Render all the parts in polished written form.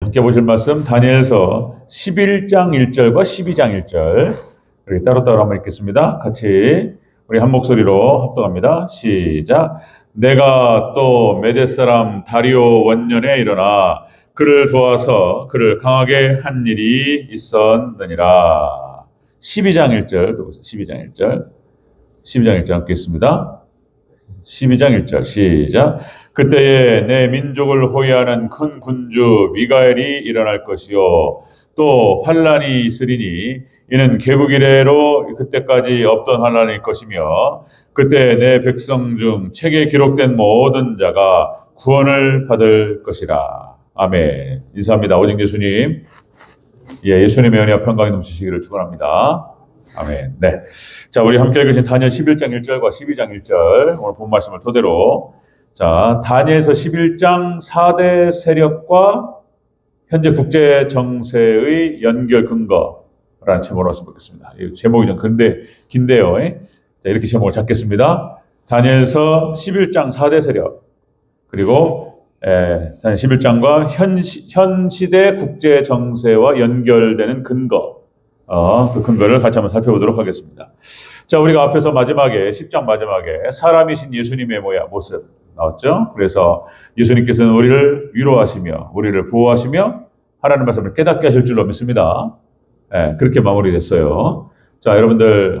함께 보실 말씀 다니엘서 11장 1절과 12장 1절 우리 따로따로 한번 읽겠습니다. 같이 우리 한 목소리로 합독합니다. 시작. 내가 또 메대 사람 다리오 원년에 일어나 그를 도와서 그를 강하게 한 일이 있었느니라. 12장 1절 12장 1절 12장 1절 함께 있습니다. 12장 1절 시작. 그때에 내 민족을 호위하는 큰 군주 미가엘이 일어날 것이요 또 환란이 있으리니 이는 개국 이래로 그때까지 없던 환란일 것이며 그때 내 백성 중 책에 기록된 모든 자가 구원을 받을 것이라. 아멘. 인사합니다. 오직 예수님. 예수님의 은혜와 평강이 넘치시기를 축원합니다. 아멘. 네. 자, 우리 함께 읽으신 다니엘 11장 1절과 12장 1절 오늘 본 말씀을 토대로 자, 다니엘서 11장 4대 세력과 현재 국제 정세의 연결 근거라는 제목으로 말씀드리겠습니다. 이 제목이 좀 긴데요. 자, 이렇게 제목을 잡겠습니다. 다니엘서 11장 4대 세력 그리고 다니엘 11장과 현 시대 국제 정세와 연결되는 근거 그 근거를 같이 한번 살펴보도록 하겠습니다. 자, 우리가 앞에서 마지막에 10장 마지막에 사람이신 예수님의 모습 나왔죠. 그래서 예수님께서는 우리를 위로하시며 우리를 보호하시며 하나님 말씀을 깨닫게 하실 줄로 믿습니다. 그렇게 마무리됐어요. 자, 여러분들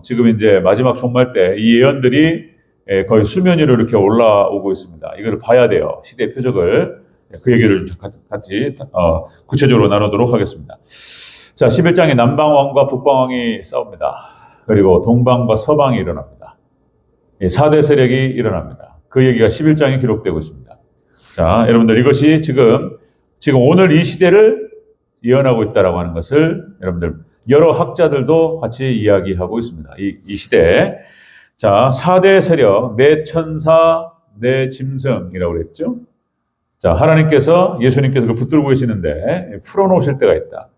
지금 이제 마지막 종말 때 이 예언들이 거의 수면 위로 이렇게 올라오고 있습니다. 이걸 봐야 돼요. 시대의 표적을. 그 얘기를 같이 구체적으로 나누도록 하겠습니다. 자, 11장에 남방왕과 북방왕이 싸웁니다. 그리고 동방과 서방이 일어납니다. 4대 세력이 일어납니다. 그 얘기가 11장에 기록되고 있습니다. 자, 여러분들 이것이 지금 오늘 이 시대를 예언하고 있다라고 하는 것을 여러분들 여러 학자들도 같이 이야기하고 있습니다. 이 시대. 자, 4대 세력, 네 천사, 네 짐승이라고 그랬죠. 자, 하나님께서 예수님께서 그걸 붙들고 계시는데 풀어놓으실 때가 있다.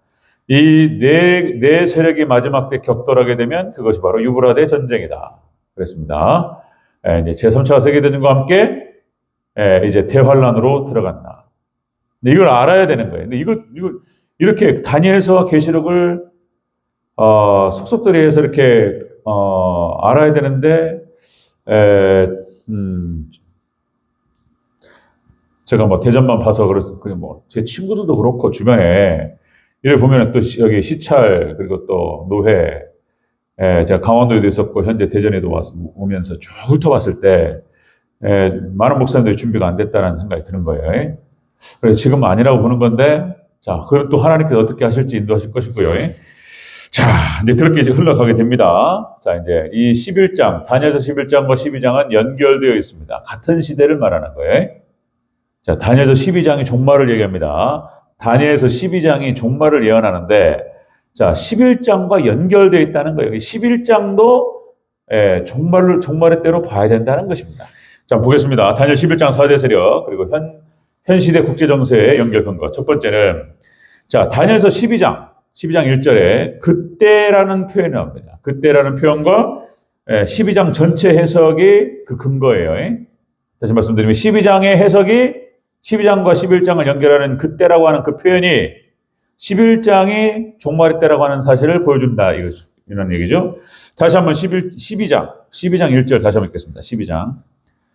이 네 세력이 마지막 때 격돌하게 되면 그것이 바로 유브라데 전쟁이다. 그랬습니다. 이제 제3차 세계대전과 함께 이제 대환란으로 들어간다. 근데 이걸 알아야 되는 거예요. 근데 이거 이렇게 다니엘서와 계시록을 속속들이 해서 이렇게 알아야 되는데 제가 뭐 대전만 봐서 그냥 뭐 제 친구들도 그렇고 주변에 이를 보면은 또 여기 시찰 그리고 또 노회 제가 강원도에도 있었고 현재 대전에도 오면서 쭉 훑어봤을 때 많은 목사님들이 준비가 안 됐다는 생각이 드는 거예요. 그래서 지금 아니라고 보는 건데 자, 그럼 또 하나님께서 어떻게 하실지 인도하실 것이고요. 자, 이제 그렇게 이제 흘러가게 됩니다. 자, 이제 이 11장, 다니엘서 11장과 12장은 연결되어 있습니다. 같은 시대를 말하는 거예요. 자, 다니엘서 12장이 종말을 얘기합니다. 다니엘서 12장이 종말을 예언하는데 자, 11장과 연결되어 있다는 거예요. 11장도 종말의 때로 봐야 된다는 것입니다. 자, 보겠습니다. 다니엘 11장 4대 세력 그리고 현 시대 국제 정세의 연결 근거. 첫 번째는 자, 다니엘서 12장 1절에 그때라는 표현이 나옵니다. 그때라는 표현과 12장 전체 해석이 그 근거예요. 다시 말씀드리면 12장의 해석이 12장과 11장을 연결하는 그때라고 하는 그 표현이 11장이 종말의 때라고 하는 사실을 보여준다. 이런 얘기죠. 다시 한번 12장 1절 다시 한번 읽겠습니다. 12장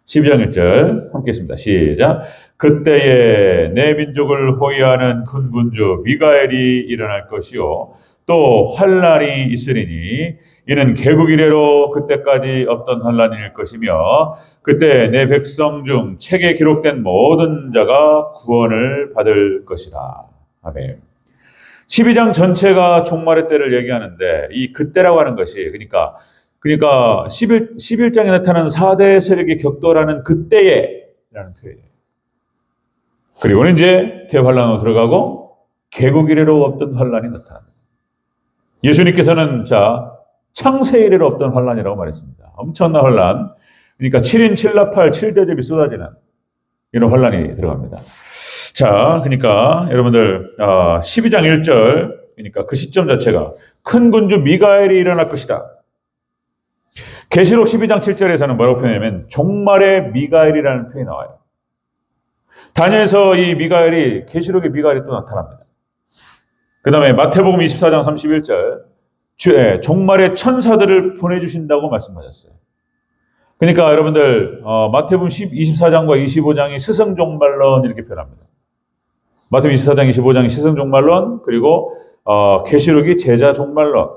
1절 함께 읽습니다. 시작. 그때에 내 민족을 호위하는 큰 군주 미가엘이 일어날 것이요 또 환란이 있으리니 이는 개국 이래로 그때까지 없던 환란일 것이며 그때 내 백성 중 책에 기록된 모든 자가 구원을 받을 것이라. 아멘. 12장 전체가 종말의 때를 얘기하는데 이 그때라고 하는 것이 그러니까 11장에 나타나는 4대 세력이 격돌하는 그때에 라는 표현이에요. 그리고는 이제 대환란으로 들어가고 개국 이래로 없던 환란이 나타납니다. 예수님께서는 자 창세 이래로 없던 환란이라고 말했습니다. 엄청난 환란. 그러니까 7인 7나팔 7대접이 쏟아지는 이런 환란이 들어갑니다. 자, 그러니까 여러분들 12장 1절 그러니까 그 시점 자체가 큰 군주 미가엘이 일어날 것이다. 계시록 12장 7절에서는 뭐라고 표현하냐면 종말의 미가엘이라는 표현이 나와요. 다니엘서 이 미가엘이 계시록의 미가엘이 또 나타납니다. 그 다음에 마태복음 24장 31절 종말의 천사들을 보내주신다고 말씀하셨어요. 그러니까 여러분들 마태복음 24장과 25장이 스승종말론 이렇게 표현합니다. 마태복음 24장 25장이 스승종말론, 그리고 계시록이 제자종말론,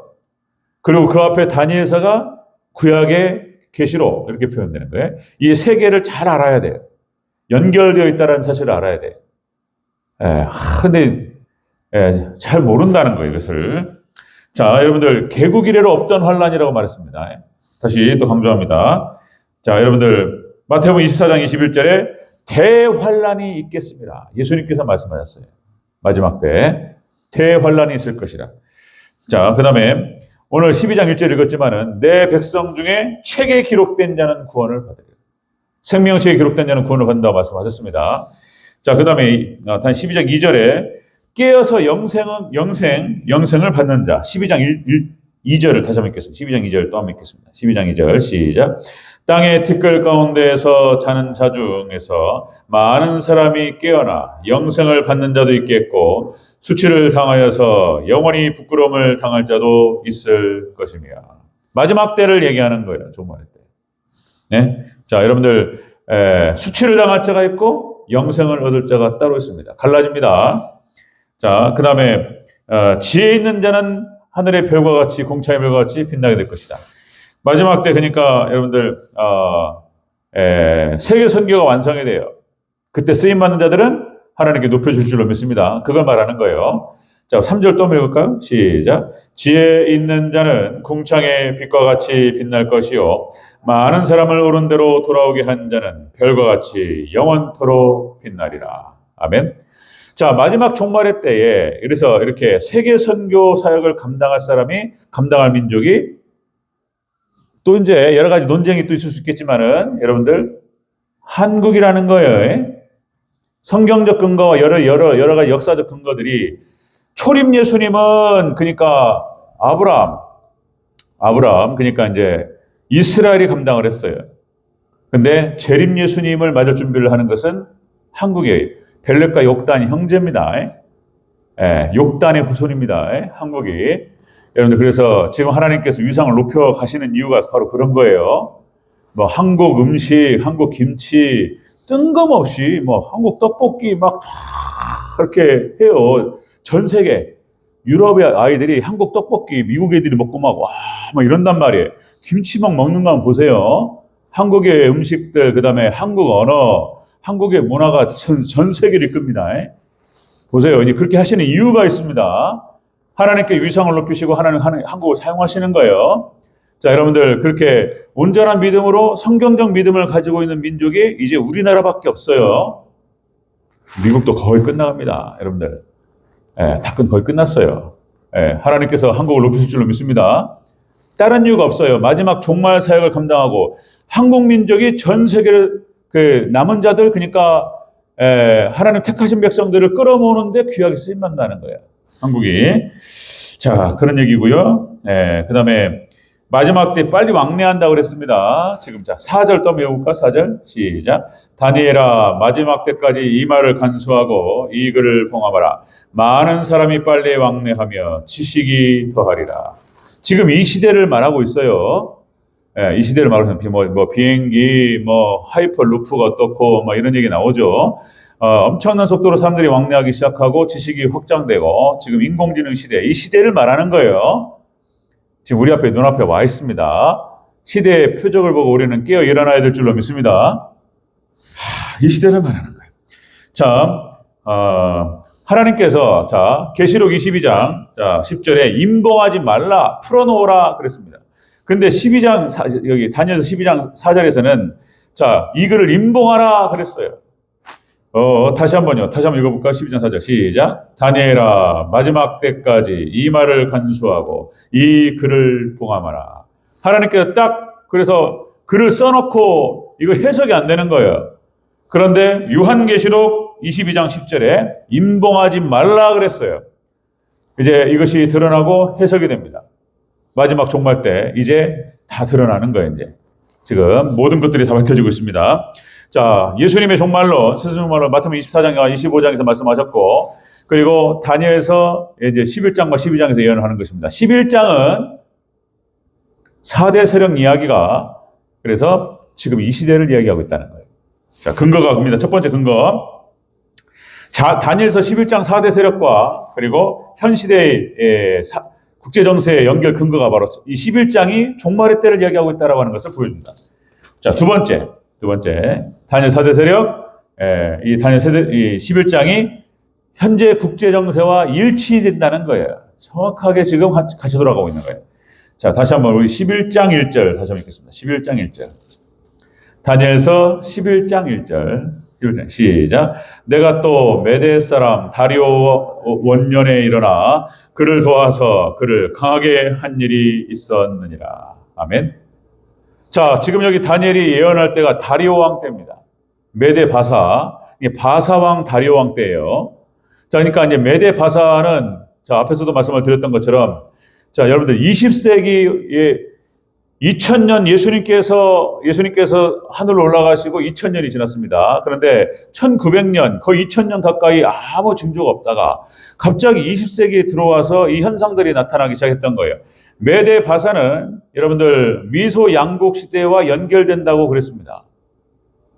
그리고 그 앞에 다니엘서가 구약의 계시록 이렇게 표현되는 거예요. 이 세 개를 잘 알아야 돼요. 연결되어 있다는 사실을 알아야 돼요. 근데 잘 모른다는 거예요, 이것을. 자, 여러분들 개국 이래로 없던 환란이라고 말했습니다. 다시 또 강조합니다. 자, 여러분들 마태복음 24장 21절에 대환란이 있겠습니다. 예수님께서 말씀하셨어요. 마지막 때 대환란이 있을 것이라. 자, 그 다음에 오늘 12장 1절 읽었지만은 내 백성 중에 책에 기록된 자는 구원을 받으리라. 생명책에 기록된 자는 구원을 받는다고 말씀하셨습니다. 자, 그 다음에 12장 2절에 깨어서 영생을 받는 자. 12장 2절을 다시 한번 읽겠습니다. 12장 2절 또 한번 읽겠습니다. 12장 2절 시작. 땅의 티끌 가운데에서 자는 자 중에서 많은 사람이 깨어나 영생을 받는 자도 있겠고 수치를 당하여서 영원히 부끄러움을 당할 자도 있을 것이며. 마지막 때를 얘기하는 거예요. 종말의 때. 네? 자, 여러분들 수치를 당할 자가 있고 영생을 얻을 자가 따로 있습니다. 갈라집니다. 자, 그 다음에 지혜 있는 자는 하늘의 별과 같이 공차의 별과 같이 빛나게 될 것이다. 마지막 때 그러니까 여러분들 세계 선교가 완성이 돼요. 그때 쓰임 받는 자들은 하나님께 높여줄 줄로 믿습니다. 그걸 말하는 거예요. 자, 3절 또 읽을까요? 시작. 지혜 있는 자는 궁창의 빛과 같이 빛날 것이요 많은 사람을 옳은 대로 돌아오게 한 자는 별과 같이 영원토록 빛나리라. 아멘. 자, 마지막 종말의 때에 그래서 이렇게 세계 선교 사역을 감당할 민족이 또 이제 여러 가지 논쟁이 또 있을 수 있겠지만은 여러분들 한국이라는 거예요. 성경적 근거와 여러 가지 역사적 근거들이 초림 예수님은 그러니까 아브라함 그러니까 이제 이스라엘이 감당을 했어요. 근데 재림 예수님을 맞을 준비를 하는 것은 한국의 벨렉과 욕단이 형제입니다. 욕단의 후손입니다. 한국이. 여러분들 그래서 지금 하나님께서 위상을 높여 가시는 이유가 바로 그런 거예요. 뭐 한국 음식, 한국 김치 뜬금없이 뭐 한국 떡볶이 막 그렇게 해요. 전 세계 유럽의 아이들이 한국 떡볶이 미국 애들이 먹고 막 이런단 말이에요. 김치 막 먹는 거 한번 보세요. 한국의 음식들 그다음에 한국 언어, 한국의 문화가 전 세계를 이끕니다. 보세요. 그렇게 하시는 이유가 있습니다. 하나님께 위상을 높이시고 하나님 한국을 사용하시는 거예요. 자, 여러분들 그렇게 온전한 믿음으로 성경적 믿음을 가지고 있는 민족이 이제 우리나라밖에 없어요. 미국도 거의 끝나갑니다. 여러분들. 다 거의 끝났어요. 하나님께서 한국을 높이실 줄로 믿습니다. 다른 이유가 없어요. 마지막 종말 사역을 감당하고 한국 민족이 전 세계를 남은 자들 그러니까 하나님 택하신 백성들을 끌어모으는데 귀하게 쓰임 받는다는 거예요. 한국이. 자, 그런 얘기고요. 그 다음에 마지막 때 빨리 왕래한다고 그랬습니다. 지금 자, 4절 또 외워볼까? 4절 시작. 다니엘아 마지막 때까지 이 말을 간수하고 이 글을 봉함하라. 많은 사람이 빨리 왕래하며 지식이 더하리라. 지금 이 시대를 말하고 있어요. 이 시대를 말하면 비행기, 하이퍼루프가 어떻고 이런 얘기 나오죠. 엄청난 속도로 사람들이 왕래하기 시작하고 지식이 확장되고 지금 인공지능 시대, 이 시대를 말하는 거예요. 지금 우리 앞에 눈앞에 와 있습니다. 시대의 표적을 보고 우리는 깨어 일어나야 될 줄로 믿습니다. 이 시대를 말하는 거예요. 자, 하나님께서 계시록 22장 10절에 임봉하지 말라 풀어놓으라 그랬습니다. 근데 12장 여기 다니엘서 12장 4절에서는 이 글을 임봉하라 그랬어요. 다시 한번 읽어볼까? 12장 4절 시작. 다니엘아 마지막 때까지 이 말을 간수하고 이 글을 봉함하라. 하나님께서 그래서 글을 써놓고 이거 해석이 안 되는 거예요. 그런데 요한계시록 22장 10절에 임봉하지 말라 그랬어요. 이제 이것이 드러나고 해석이 됩니다. 마지막 종말 때 이제 다 드러나는 거예요. 이제 지금 모든 것들이 다 밝혀지고 있습니다. 자, 예수님의 종말론, 스스로 종말론 마태복음 24장과 25장에서 말씀하셨고, 그리고 다니엘서 이제 11장과 12장에서 예언을 하는 것입니다. 11장은 4대 세력 이야기가 그래서 지금 이 시대를 이야기하고 있다는 거예요. 자, 근거가 그겁니다. 첫 번째 근거. 자, 다니엘서 11장 4대 세력과 그리고 현 시대의 국제정세의 연결 근거가 바로 이 11장이 종말의 때를 이야기하고 있다라고 하는 것을 보여줍니다. 자, 두 번째. 다니엘 4대 세력, 이 다니엘 11장이 현재 국제정세와 일치된다는 거예요. 정확하게 지금 같이 돌아가고 있는 거예요. 자, 다시 한번 우리 11장 1절 다시 한번 읽겠습니다. 11장 1절. 다니엘서 11장 1절. 11장 시작. 내가 또 메대 사람 다리오 원년에 일어나 그를 도와서 그를 강하게 한 일이 있었느니라. 아멘. 자, 지금 여기 다니엘이 예언할 때가 다리오 왕 때입니다. 메대 바사. 이게 바사 왕 다리오 왕 때예요. 자, 그러니까 이제 메대 바사는 자, 앞에서도 말씀을 드렸던 것처럼 자, 여러분들 20세기에 2000년 예수님께서 하늘로 올라가시고 2000년이 지났습니다. 그런데 1900년, 거의 2000년 가까이 아무 징조가 없다가 갑자기 20세기에 들어와서 이 현상들이 나타나기 시작했던 거예요. 메대 바사는 여러분들 미소 양국 시대와 연결된다고 그랬습니다.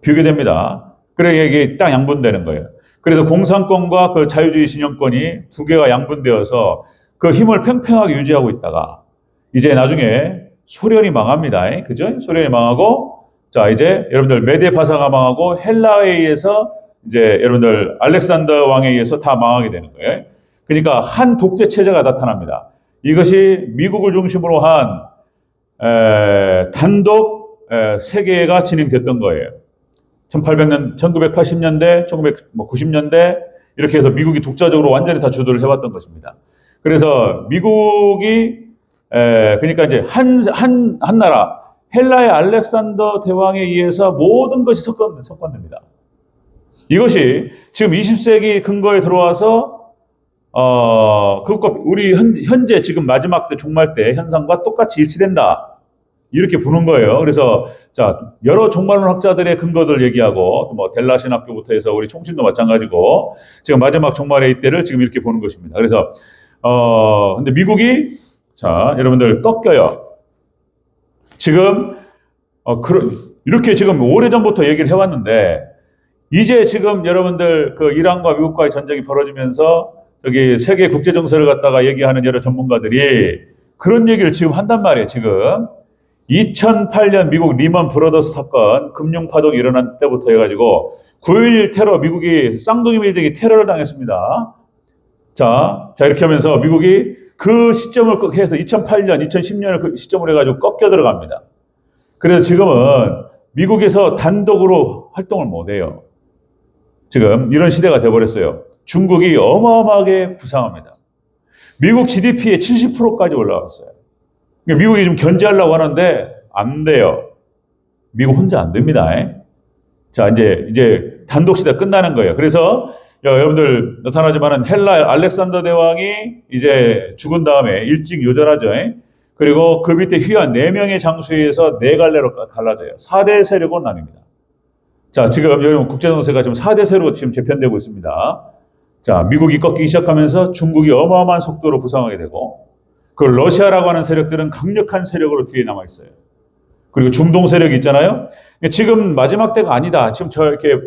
비교됩니다. 그래 이게 딱 양분되는 거예요. 그래서 공산권과 그 자유주의 진영권이 두 개가 양분되어서 그 힘을 팽팽하게 유지하고 있다가 이제 나중에 소련이 망합니다. 그죠? 소련이 망하고 자 이제 여러분들 메데 바사가 망하고 헬라에 의해서 이제 여러분들 알렉산더 왕에 의해서 다 망하게 되는 거예요. 그러니까 한 독재 체제가 나타납니다. 이것이 미국을 중심으로 한 단독 세계가 진행됐던 거예요. 1800년, 1980년대, 1990년대 이렇게 해서 미국이 독자적으로 완전히 다 주도를 해왔던 것입니다. 그래서 미국이 그러니까 이제 한 나라 헬라의 알렉산더 대왕에 의해서 모든 것이 석권됩니다. 이것이 지금 20세기 근거에 들어와서 그것과 우리 현재 지금 마지막 때 종말 때 현상과 똑같이 일치된다. 이렇게 보는 거예요. 그래서 자 여러 종말론 학자들의 근거들 얘기하고 뭐 델라 신학교부터 해서 우리 총신도 마찬가지고 지금 마지막 종말의 이때를 지금 이렇게 보는 것입니다. 그래서 근데 미국이 자 여러분들 꺾여요. 지금 이렇게 지금 오래전부터 얘기를 해왔는데 이제 지금 여러분들 그 이란과 미국과의 전쟁이 벌어지면서 저기 세계 국제 정세를 갖다가 얘기하는 여러 전문가들이 그런 얘기를 지금 한단 말이에요. 지금 2008년 미국 리먼 브러더스 사건 금융 파동이 일어난 때부터 해가지고 9.11 테러 미국이 쌍둥이 빌딩이 테러를 당했습니다. 자 이렇게 하면서 미국이 그 시점을 해서 2008년, 2010년을 그 시점으로 해가지고 꺾여 들어갑니다. 그래서 지금은 미국에서 단독으로 활동을 못해요. 지금 이런 시대가 돼버렸어요. 중국이 어마어마하게 부상합니다. 미국 GDP의 70%까지 올라왔어요. 미국이 좀 견제하려고 하는데 안 돼요. 미국 혼자 안 됩니다. 자, 이제 단독 시대 끝나는 거예요. 그래서 여러분들 나타나지만은 헬라 알렉산더 대왕이 이제 죽은 다음에 일찍 요절하죠. 그리고 그 밑에 휘한 4명의 장수에 의해서 4갈래로 갈라져요. 4대 세력으로 나뉩니다. 자, 지금 여러분 국제정세가 지금 4대 세력으로 지금 재편되고 있습니다. 자, 미국이 꺾이기 시작하면서 중국이 어마어마한 속도로 부상하게 되고 그 러시아라고 하는 세력들은 강력한 세력으로 뒤에 남아 있어요. 그리고 중동 세력이 있잖아요. 지금 마지막 때가 아니다. 지금 이렇게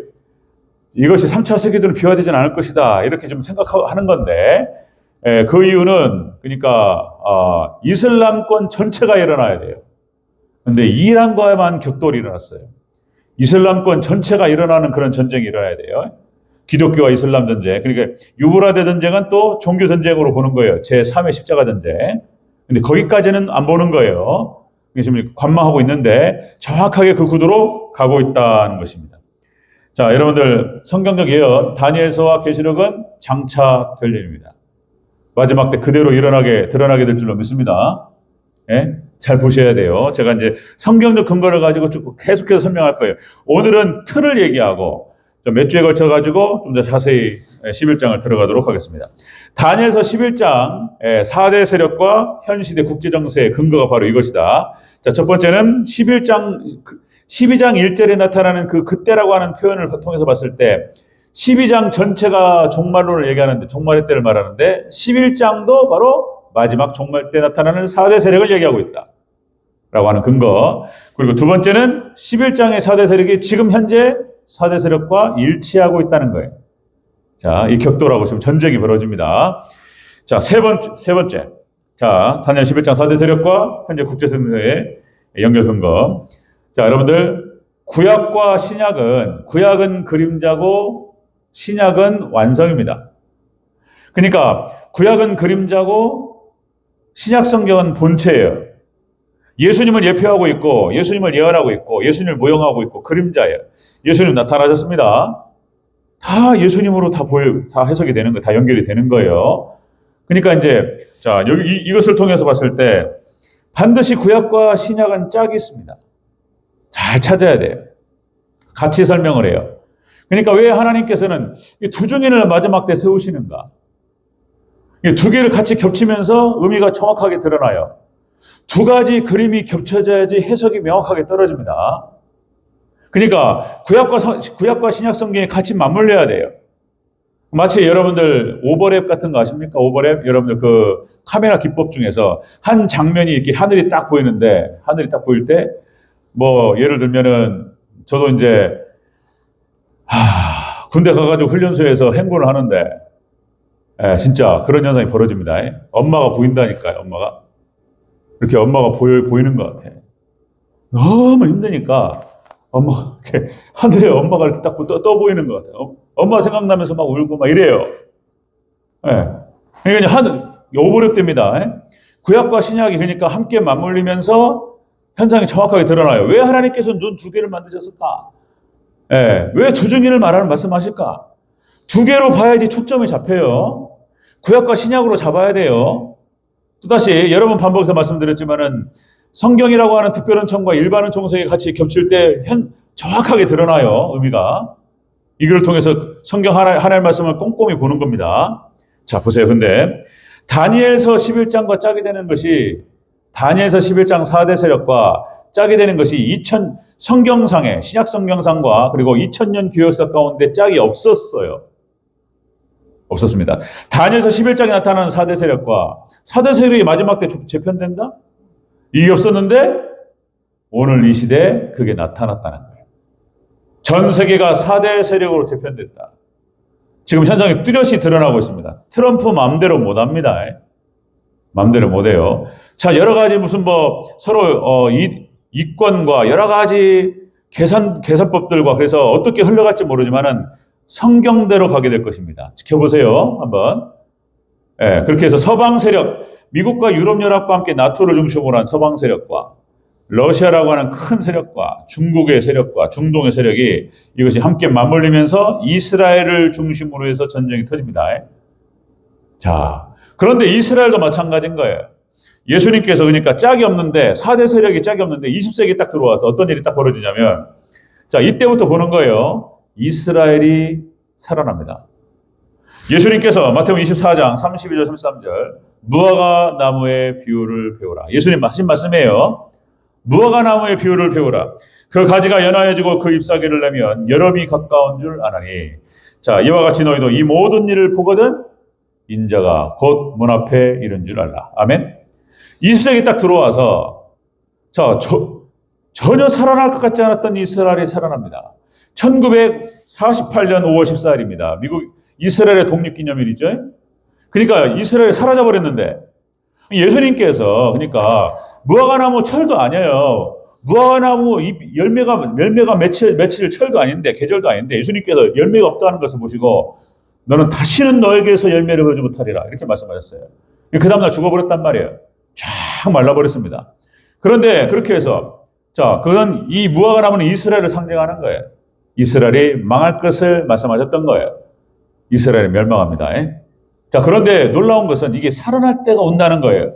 이것이 3차 세계대전은 비화되지는 않을 것이다. 이렇게 좀 생각하는 건데 그 이유는 그러니까 이슬람권 전체가 일어나야 돼요. 그런데 이란과만 격돌이 일어났어요. 이슬람권 전체가 일어나는 그런 전쟁이 일어나야 돼요. 기독교와 이슬람 전쟁. 그러니까 유브라데 전쟁은 또 종교 전쟁으로 보는 거예요. 제3의 십자가 전쟁. 근데 거기까지는 안 보는 거예요. 지금 관망하고 있는데 정확하게 그 구도로 가고 있다는 것입니다. 자, 여러분들 성경적 예언 다니엘서와 계시록은 장차될 일입니다. 마지막 때 그대로 드러나게 될 줄로 믿습니다. 예? 잘 보셔야 돼요. 제가 이제 성경적 근거를 가지고 쭉 계속해서 설명할 거예요. 오늘은 틀을 얘기하고 몇 주에 걸쳐가지고 좀 더 자세히 11장을 들어가도록 하겠습니다. 다니엘서 11장 4대 세력과 현시대 국제정세의 근거가 바로 이것이다. 자, 첫 번째는 11장 12장 1절에 나타나는 그때라고 하는 표현을 통해서 봤을 때 12장 전체가 종말론을 얘기하는데 종말의 때를 말하는데 11장도 바로 마지막 종말 때 나타나는 4대 세력을 얘기하고 있다 라고 하는 근거. 그리고 두 번째는 11장의 4대 세력이 지금 현재 4대 세력과 일치하고 있다는 거예요. 자, 이 격돌하고 지금 전쟁이 벌어집니다. 자, 세 번째. 자, 다니엘 11장 4대 세력과 현재 국제세력의 연결 근거. 자, 여러분들, 구약과 신약은, 구약은 그림자고 신약은 완성입니다. 그러니까 구약은 그림자고 신약 성경은 본체예요. 예수님을 예표하고 있고 예수님을 예언하고 있고 예수님을 모형하고 있고 그림자예요. 예수님 나타나셨습니다. 다 예수님으로 다 해석이 되는 거예요. 다 연결이 되는 거예요. 그러니까 이제 자, 여기 이것을 통해서 봤을 때 반드시 구약과 신약은 짝이 있습니다. 잘 찾아야 돼요. 같이 설명을 해요. 그러니까 왜 하나님께서는 이 두 증인을 마지막 때 세우시는가? 이 두 개를 같이 겹치면서 의미가 정확하게 드러나요. 두 가지 그림이 겹쳐져야지 해석이 명확하게 떨어집니다. 그러니까 구약과 신약 성경이 같이 맞물려야 돼요. 마치 여러분들 오버랩 같은 거 아십니까? 오버랩? 여러분들 그 카메라 기법 중에서 한 장면이 이렇게 하늘이 딱 보이는데 하늘이 딱 보일 때 뭐 예를 들면은 저도 이제 군대 가가지고 훈련소에서 행군을 하는데 진짜 그런 현상이 벌어집니다. 엄마가 보인다니까요. 엄마가 이렇게 엄마가 보이는 것 같아. 너무 힘드니까 하늘에 엄마가 이렇게 딱 떠 보이는 것 같아요. 엄마 생각나면서 막 울고 막 이래요. 그러니까 오버랩 됩니다. 구약과 신약이 그러니까 함께 맞물리면서 현상이 정확하게 드러나요. 왜 하나님께서 눈 두 개를 만드셨을까? 왜 두 증인을 말씀하실까? 두 개로 봐야지 초점이 잡혀요. 구약과 신약으로 잡아야 돼요. 또다시 여러 번 반복해서 말씀드렸지만은 성경이라고 하는 특별 은총과 일반 은총성이 같이 겹칠 때 정확하게 드러나요. 의미가. 이걸 통해서 성경 하나의 말씀을 꼼꼼히 보는 겁니다. 자, 보세요. 근데 다니엘서 11장과 짝이 되는 것이 다니엘서 11장 4대 세력과 짝이 되는 것이 성경상의 신약 성경상과 그리고 2000년 교역사 가운데 짝이 없었어요. 없었습니다. 다니엘서 11장에 나타나는 4대 세력과 4대 세력이 마지막 때 재편된다? 이게 없었는데 오늘 이 시대에 그게 나타났다는 거예요. 전 세계가 4대 세력으로 재편됐다. 지금 현상이 뚜렷이 드러나고 있습니다. 트럼프 마음대로 못합니다. 마음대로 못해요. 자, 여러 가지 무슨 서로 이권과 여러 가지 계산법들과 그래서 어떻게 흘러갈지 모르지만은 성경대로 가게 될 것입니다. 지켜보세요. 한번. 그렇게 해서 서방 세력, 미국과 유럽연합과 함께 나토를 중심으로 한 서방 세력과 러시아라고 하는 큰 세력과 중국의 세력과 중동의 세력이 이것이 함께 맞물리면서 이스라엘을 중심으로 해서 전쟁이 터집니다. 자, 그런데 이스라엘도 마찬가지인 거예요. 예수님께서 그러니까 짝이 없는데 4대 세력이 짝이 없는데 20세기 딱 들어와서 어떤 일이 딱 벌어지냐면 자, 이때부터 보는 거예요. 이스라엘이 살아납니다. 예수님께서 마태복음 24장 32절 33절 무화과 나무의 비유를 배우라. 예수님 하신 말씀이에요. 무화과 나무의 비유를 배우라. 그 가지가 연하여지고 그 잎사귀를 내면 여름이 가까운 줄 아나니. 자, 이와 같이 너희도 이 모든 일을 보거든 인자가 곧 문 앞에 이른 줄 알라. 아멘. 20세기 딱 들어와서 전혀 살아날 것 같지 않았던 이스라엘이 살아납니다. 1948년 5월 14일입니다. 미국 이스라엘의 독립기념일이죠. 그러니까 이스라엘이 사라져버렸는데 예수님께서 그러니까 무화과나무 철도 아니에요. 무화과나무 열매가 며칠 철도 아닌데 계절도 아닌데 예수님께서 열매가 없다는 것을 보시고 너는 다시는 너에게서 열매를 보지 못하리라 이렇게 말씀하셨어요. 그 다음날 죽어버렸단 말이에요. 쫙 말라버렸습니다. 그런데 그렇게 해서 그건 이 무화과나무는 이스라엘을 상징하는 거예요. 이스라엘이 망할 것을 말씀하셨던 거예요. 이스라엘이 멸망합니다. 자, 그런데 놀라운 것은 이게 살아날 때가 온다는 거예요.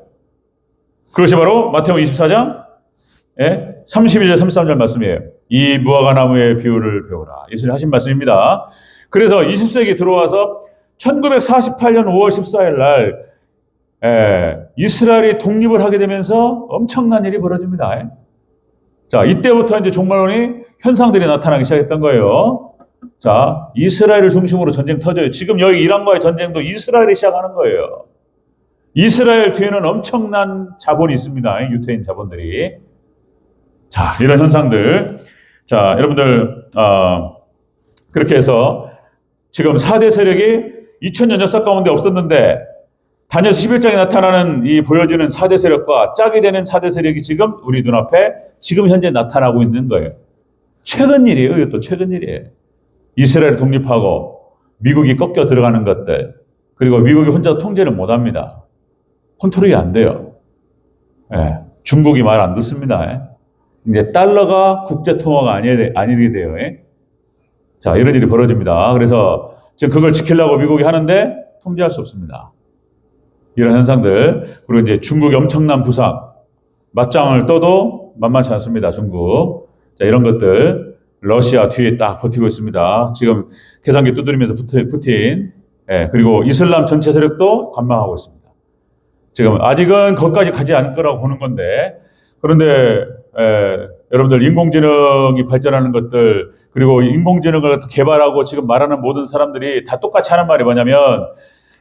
그것이 바로 마태복음 24장 32절 33절 말씀이에요. 이 무화과나무의 비유를 배우라. 예수님 하신 말씀입니다. 그래서 20세기 들어와서 1948년 5월 14일 날 이스라엘이 독립을 하게 되면서 엄청난 일이 벌어집니다. 자, 이때부터 이제 종말론이 현상들이 나타나기 시작했던 거예요. 자, 이스라엘을 중심으로 전쟁 터져요. 지금 여기 이란과의 전쟁도 이스라엘이 시작하는 거예요. 이스라엘 뒤에는 엄청난 자본이 있습니다. 유태인 자본들이. 자, 이런 현상들. 자, 여러분들, 그렇게 해서 지금 4대 세력이 2000년 역사 가운데 없었는데, 다니엘 11장에 나타나는 이 보여지는 4대 세력과 짝이 되는 4대 세력이 지금 우리 눈앞에 지금 현재 나타나고 있는 거예요. 최근 일이에요. 이것도 최근 일이에요. 이스라엘 독립하고 미국이 꺾여 들어가는 것들, 그리고 미국이 혼자 통제를 못 합니다. 컨트롤이 안 돼요. 예, 중국이 말 안 듣습니다. 이제 달러가 국제 통화가 아니게 돼요. 예? 자, 이런 일이 벌어집니다. 그래서 지금 그걸 지키려고 미국이 하는데 통제할 수 없습니다. 이런 현상들. 그리고 이제 중국의 엄청난 부상, 맞짱을 떠도 만만치 않습니다. 중국. 자, 이런 것들. 러시아 뒤에 딱 버티고 있습니다. 지금 계산기 두드리면서 푸틴. 예, 그리고 이슬람 전체 세력도 관망하고 있습니다. 지금 아직은 거기까지 가지 않을 거라고 보는 건데, 그런데 여러분들 인공지능이 발전하는 것들, 그리고 인공지능을 개발하고 지금 말하는 모든 사람들이 다 똑같이 하는 말이 뭐냐면,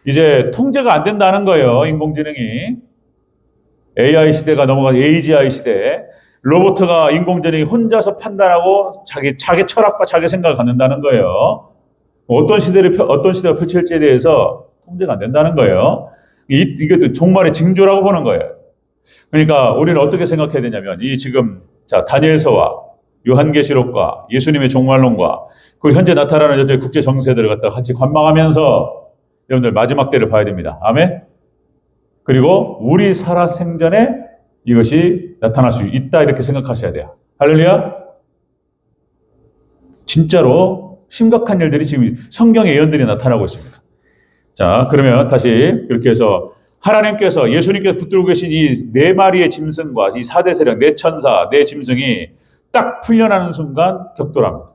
이제 통제가 안 된다는 거예요. 인공지능이. AI 시대가 넘어가서 AGI 시대. 로봇가 인공지능이 혼자서 판단하고 자기 철학과 자기 생각을 갖는다는 거예요. 어떤 시대가 펼칠지에 대해서 통제가 안 된다는 거예요. 이게 종말의 징조라고 보는 거예요. 그러니까 우리는 어떻게 생각해야 되냐면, 이 지금, 자, 다니엘서와 요한계시록과 예수님의 종말론과 그리고 현재 나타나는 여러 국제 정세들을 갖다가 같이 관망하면서 여러분들 마지막 때를 봐야 됩니다. 아멘? 그리고 우리 살아생전에 이것이 나타날 수 있다, 이렇게 생각하셔야 돼요. 할렐루야? 진짜로 심각한 일들이 지금 성경의 예언들이 나타나고 있습니다. 자, 그러면 다시 그렇게 해서 하나님께서, 예수님께서 붙들고 계신 이 네 마리의 짐승과 이 4대 세력, 네 천사, 네 짐승이 딱 풀려나는 순간 격돌합니다.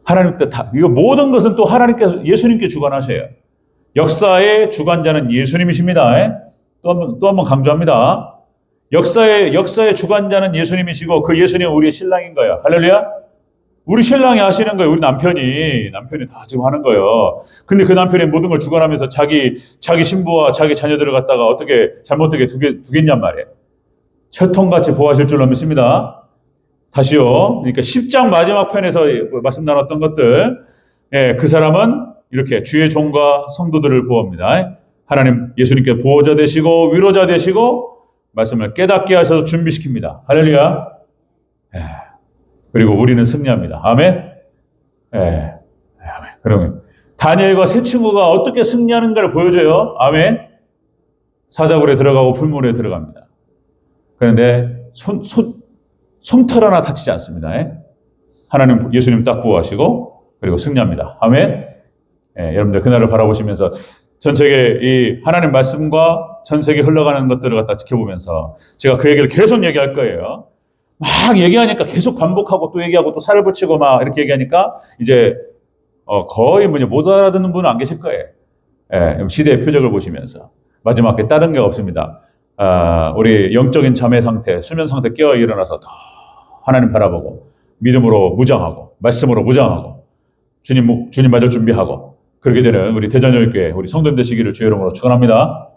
하나님 때 이거 모든 것은 또 하나님께서, 예수님께 주관하셔요. 역사의 주관자는 예수님이십니다. 또 한 번 강조합니다. 역사의 주관자는 예수님이시고 그 예수님은 우리의 신랑인 거예요. 할렐루야? 우리 신랑이 하시는 거예요. 우리 남편이 다 지금 하는 거예요. 근데 그 남편이 모든 걸 주관하면서 자기 신부와 자기 자녀들을 갖다가 어떻게 잘못되게 두겠냔 말이에요. 철통같이 보호하실 줄로 믿습니다. 다시요. 그러니까 10장 마지막 편에서 말씀 나눴던 것들, 예, 그 사람은 이렇게 주의 종과 성도들을 보호합니다. 하나님 예수님께 보호자 되시고 위로자 되시고 말씀을 깨닫게 하셔서 준비시킵니다. 할렐루야. 예. 그리고 우리는 승리합니다. 아멘. 예. 아멘. 그러면 다니엘과 세 친구가 어떻게 승리하는가를 보여줘요. 아멘. 사자굴에 들어가고 풀물에 들어갑니다. 그런데 손털 하나 다치지 않습니다. 하나님, 예수님 딱 보호하시고 그리고 승리합니다. 아멘. 예, 여러분들 그날을 바라보시면서 전 세계 이 하나님 말씀과 전 세계 흘러가는 것들을 갖다 지켜보면서 제가 그 얘기를 계속 얘기할 거예요. 막 얘기하니까 계속 반복하고 또 얘기하고 또 살을 붙이고 막 이렇게 얘기하니까 이제 거의 못 알아듣는 분은 안 계실 거예요. 예, 시대의 표적을 보시면서 마지막에 다른 게 없습니다. 우리 영적인 잠의 상태, 수면 상태 깨어 일어나서 더 하나님 바라보고 믿음으로 무장하고 말씀으로 무장하고 주님 맞을 준비하고 그렇게 되는 우리 대전여교회 우리 성도님 되시기를 주의 이름으로 축원합니다.